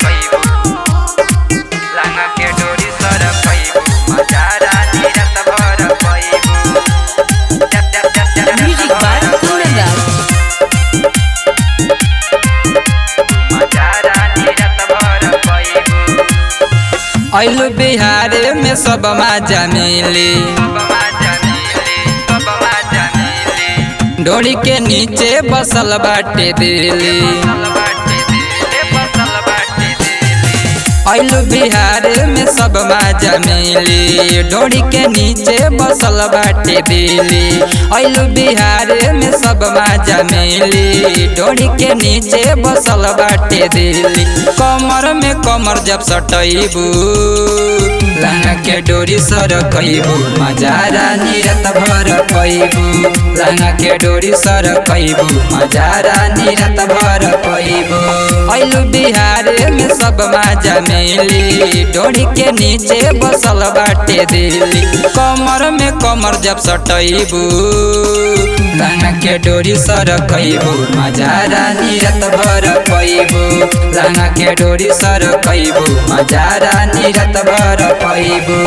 पैबू लहंगा के डोरी सर पैबू मजा रानी रात भर पैबू। म्यूजिक बाय कुंदन दास। मजा रानी रात भर पैबू। आइलू बिहार में सब मजा मिली, डोरी के नीचे बसल बाटे दिली। आइलू बिहार में सब मजा मिली, डोरी के नीचे बसल बाटे दिली। आइलू बिहार में सब मजा मिली, डोरी के नीचे बसल बाटे दिली। कमर में कमर जब सटैबू लहंगा के डोरी सर कैबू मजा रानी रात भर पैबू। लहंगा के डोरी सर कैबू मजा रानी रात भर पैबू। आइलू बिहार में सब मजा मिली, डोरी के नीचे बसल बाटे दिली। कमर में कमर जब सटैबू लहंगा के डोरी सर कैबू मजा रानी रात भर पैबू। लहंगा के डोरी सर कैबू मजा रानी रात भर पैबू।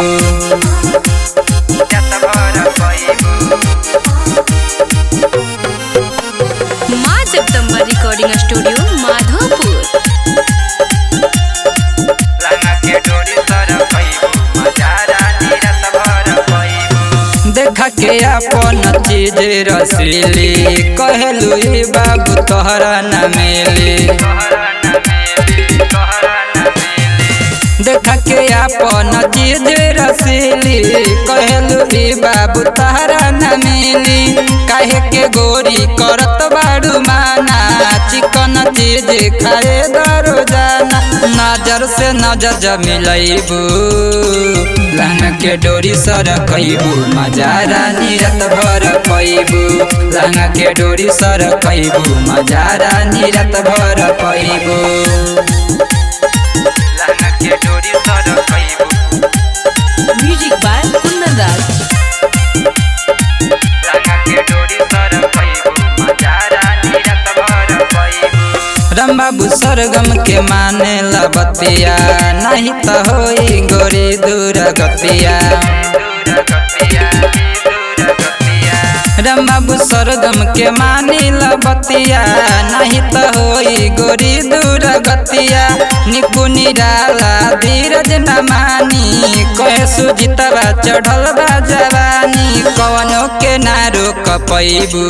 माँ जगदम्बा रिकॉर्डिंग स्टूडियो माधोपुर। देखा के अपन चीज रसीली कहलू बाबू तोहरा न मिली। देखा के अपन चीज रसीली कहलू बाबू तोहरा न मिली। काहे के गोरी करत बाड़ू माना, चिकन चीज खाए रोजाना। नजर से नजर जब मिलैबू लहंगा के डोरी सर कैबू मजा रानी रात भर पैबू। लहंगा के डोरी सर कैबू मजा रानी रात भर पैबू। लहंगा के डोरी सर पैबू। म्यूजिक बाय कुंदन दास। लहंगा के डोरी सर पैबू मजा रानी रात भर पैबू। राम बाबू सरगम के माने बतिया, नहीं तो होई गोरी दूर गतिया। राम बाबू सरगम के मानी बतिया, नहीं तो होई गोरी दूर गतिया। निपु निराला धीरज न मानी, कहे सुजितवा चढ़ल बा जवानी। कवनो के ना रोक पैबू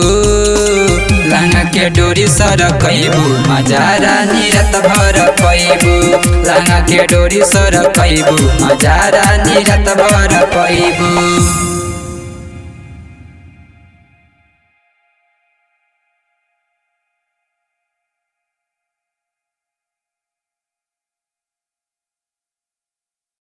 लहंगा के डोरी सर कैबू मजा रानी रात भर पैबू। लहंगा के डोरी सर कैबू मजा रानी रात भर पैबू।